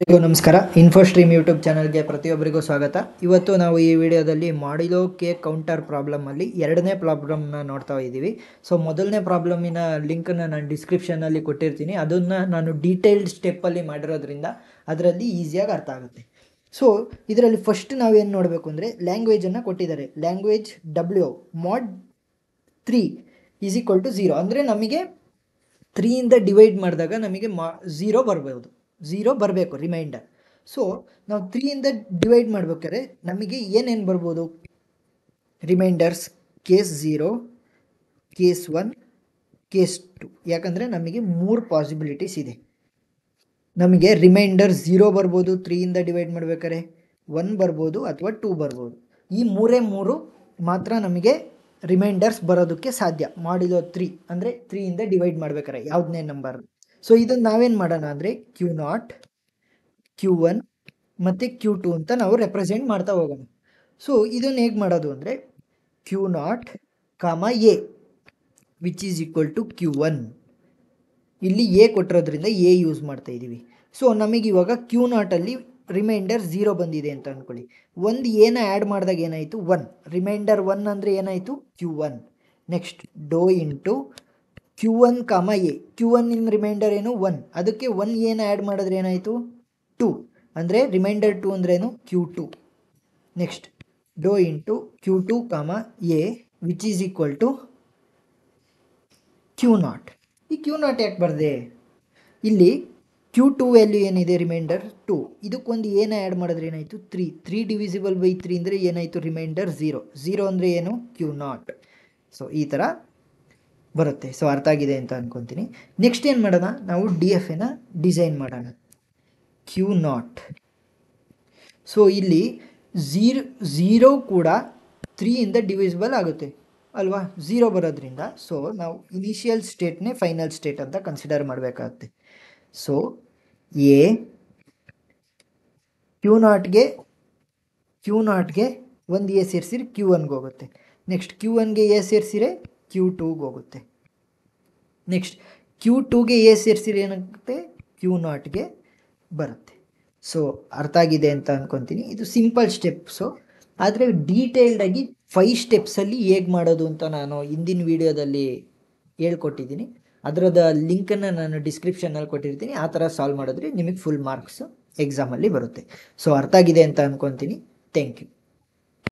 ಎಲ್ಲರಿಗೂ ನಮಸ್ಕಾರ. ಇನ್ಫೋಸ್ಟ್ರೀಮ್ ಯೂಟ್ಯೂಬ್ ಚಾನಲ್ಗೆ ಪ್ರತಿಯೊಬ್ಬರಿಗೂ ಸ್ವಾಗತ. ಇವತ್ತು ನಾವು ಈ ವಿಡಿಯೋದಲ್ಲಿ ಮಾಡಿಲೋ ಕೆ ಕೌಂಟರ್ ಪ್ರಾಬ್ಲಮಲ್ಲಿ ಎರಡನೇ ಪ್ರಾಬ್ಲಮ್ನ ನೋಡ್ತಾ ಇದ್ದೀವಿ. ಸೊ ಮೊದಲನೇ ಪ್ರಾಬ್ಲಮಿನ ಲಿಂಕನ್ನು ನಾನು ಡಿಸ್ಕ್ರಿಪ್ಷನಲ್ಲಿ ಕೊಟ್ಟಿರ್ತೀನಿ. ಅದನ್ನು ನಾನು ಡೀಟೇಲ್ಡ್ ಸ್ಟೆಪ್ಪಲ್ಲಿ ಮಾಡಿರೋದ್ರಿಂದ ಅದರಲ್ಲಿ ಈಸಿಯಾಗಿ ಅರ್ಥ ಆಗುತ್ತೆ. ಸೊ ಇದರಲ್ಲಿ ಫಸ್ಟ್ ನಾವೇನು ನೋಡಬೇಕು ಅಂದರೆ ಲ್ಯಾಂಗ್ವೇಜನ್ನು ಕೊಟ್ಟಿದ್ದಾರೆ. Language W mod 3 is equal to 0 ಅಂದರೆ ನಮಗೆ 3ಇಂದ ಡಿವೈಡ್ ಮಾಡಿದಾಗ ನಮಗೆ 0 ಬರ್ಬೋದು, 0 ಬರಬೇಕು ರಿಮೈಂಡರ್. ಸೊ ನಾವು 3ಇಂದ ಡಿವೈಡ್ ಮಾಡ್ಬೇಕಾದ್ರೆ ನಮಗೆ ಏನೇನು ಬರ್ಬೋದು ರಿಮೈಂಡರ್ಸ್? Case 0, case 1, case 2. ಯಾಕಂದರೆ ನಮಗೆ 3 ಪಾಸಿಬಿಲಿಟೀಸ್ ಇದೆ. ನಮಗೆ ರಿಮೈಂಡರ್ 0 ಬರ್ಬೋದು 3ಇಂದ ಡಿವೈಡ್ ಮಾಡ್ಬೇಕಾದ್ರೆ, 1 ಬರ್ಬೋದು ಅಥವಾ 2 ಬರ್ಬೋದು. ಈ ಮೂರೇ ಮಾತ್ರ ನಮಗೆ ರಿಮೈಂಡರ್ಸ್ ಬರೋದಕ್ಕೆ ಸಾಧ್ಯ ಮಾಡಿಲೋ 3 ಅಂದರೆ 3ಇಂದ ಡಿವೈಡ್ ಮಾಡ್ಬೇಕಾರೆ ಯಾವುದನ್ನೇ ನಂಬರ್. ಸೊ ಇದನ್ನು ನಾವೇನು ಮಾಡೋಣ ಅಂದರೆ Q0, Q1 ಮತ್ತು Q2 ಅಂತ ನಾವು ರೆಪ್ರೆಸೆಂಟ್ ಮಾಡ್ತಾ ಹೋಗೋಣ. ಸೊ ಇದನ್ನು ಹೇಗೆ ಮಾಡೋದು ಅಂದರೆ Q0, A which is equal to Q1. ಇಲ್ಲಿ ಎ ಕೊಟ್ಟಿರೋದ್ರಿಂದ ಎ ಯೂಸ್ ಮಾಡ್ತಾ ಇದ್ದೀವಿ. ಸೊ ನಮಗೆ ಇವಾಗ Q0ಅಲ್ಲಿ ರಿಮೈಂಡರ್ 0 ಬಂದಿದೆ ಅಂತ ಅಂದ್ಕೊಳ್ಳಿ. ಒಂದು ಏನ ಆ್ಯಡ್ ಮಾಡಿದಾಗ ಏನಾಯಿತು? 1. ರಿಮೈಂಡರ್ 1 ಅಂದರೆ ಏನಾಯಿತು? Q1. ನೆಕ್ಸ್ಟ್ ಡೋ into Q1, A. Q1 in remainder ಏನು? 1. ಅದಕ್ಕೆ 1 ಏನು ಆ್ಯಡ್ ಮಾಡಿದ್ರೆ ಏನಾಯಿತು? 2. ಅಂದರೆ ರಿಮೈಂಡರ್ 2 ಅಂದ್ರೇನು? Q2. ನೆಕ್ಸ್ಟ್ ಡೋ into Q2, A which is equal to Q0. ಈ Q0 ಯಾಕೆ ಬರದೆ? ಇಲ್ಲಿ Q2 ವ್ಯಾಲ್ಯೂ ಏನಿದೆ? ರಿಮೈಂಡರ್ 2. ಇದಕ್ಕೊಂದು ಏನು ಆ್ಯಡ್ ಮಾಡಿದ್ರೆ ಏನಾಯಿತು? 3. 3 ಡಿವಿಸಿಬಲ್ ಬೈ 3 ಅಂದರೆ ಏನಾಯಿತು? ರಿಮೈಂಡರ್ 0. 0 ಅಂದರೆ ಏನು? Q0. ಸೊ ಈ ಥರ ಬರುತ್ತೆ. ಸೊ ಅರ್ಥ ಆಗಿದೆ ಅಂತ ಅಂದ್ಕೊತೀನಿ. ನೆಕ್ಸ್ಟ್ ಏನು ಮಾಡೋಣ? ನಾವು DFನ ಡಿಸೈನ್ ಮಾಡೋಣ. Q0. ಸೊ ಇಲ್ಲಿ 0 ಕೂಡ 3ಇಂದ ಡಿವಿಸಿಬಲ್ ಆಗುತ್ತೆ ಅಲ್ವಾ? 0 ಬರೋದ್ರಿಂದ ಸೊ ನಾವು ಇನಿಷಿಯಲ್ ಸ್ಟೇಟ್ನೇ ಫೈನಲ್ ಸ್ಟೇಟ್ ಅಂತ ಕನ್ಸಿಡರ್ ಮಾಡಬೇಕಾಗುತ್ತೆ. ಸೊ ಎ Q0ಗೆ ಒಂದು ಎ ಸೇರಿಸಿದ್ರೆ Q1ಗೆ ಹೋಗುತ್ತೆ. ನೆಕ್ಸ್ಟ್ Q1ಗೆ ಎ ಸೇರಿಸಿದ್ರೆ Q2ಗೆ ಹೋಗುತ್ತೆ. ನೆಕ್ಸ್ಟ್ Q2ಗೆ ಎ ಸೇರಿಸಿದ್ರೆ ಏನಾಗುತ್ತೆ? Q0ಗೆ ಬರುತ್ತೆ. ಸೊ ಅರ್ಥ ಆಗಿದೆ ಅಂತ ಅಂದ್ಕೊತೀನಿ. ಇದು ಸಿಂಪಲ್ ಸ್ಟೆಪ್ಸು, ಆದರೆ ಡೀಟೇಲ್ಡಾಗಿ 5 ಸ್ಟೆಪ್ಸಲ್ಲಿ ಹೇಗೆ ಮಾಡೋದು ಅಂತ ನಾನು ಹಿಂದಿನ ವೀಡಿಯೋದಲ್ಲಿ ಹೇಳ್ಕೊಟ್ಟಿದ್ದೀನಿ. ಅದರದ ಲಿಂಕನ್ನು ನಾನು ಡಿಸ್ಕ್ರಿಪ್ಷನಲ್ಲಿ ಕೊಟ್ಟಿರ್ತೀನಿ. ಆ ಥರ ಸಾಲ್ವ್ ಮಾಡಿದ್ರೆ ನಿಮಗೆ ಫುಲ್ ಮಾರ್ಕ್ಸ್ ಎಕ್ಸಾಮಲ್ಲಿ ಬರುತ್ತೆ. ಸೊ ಅರ್ಥ ಆಗಿದೆ ಅಂತ ಅಂದ್ಕೊತೀನಿ. Thank you.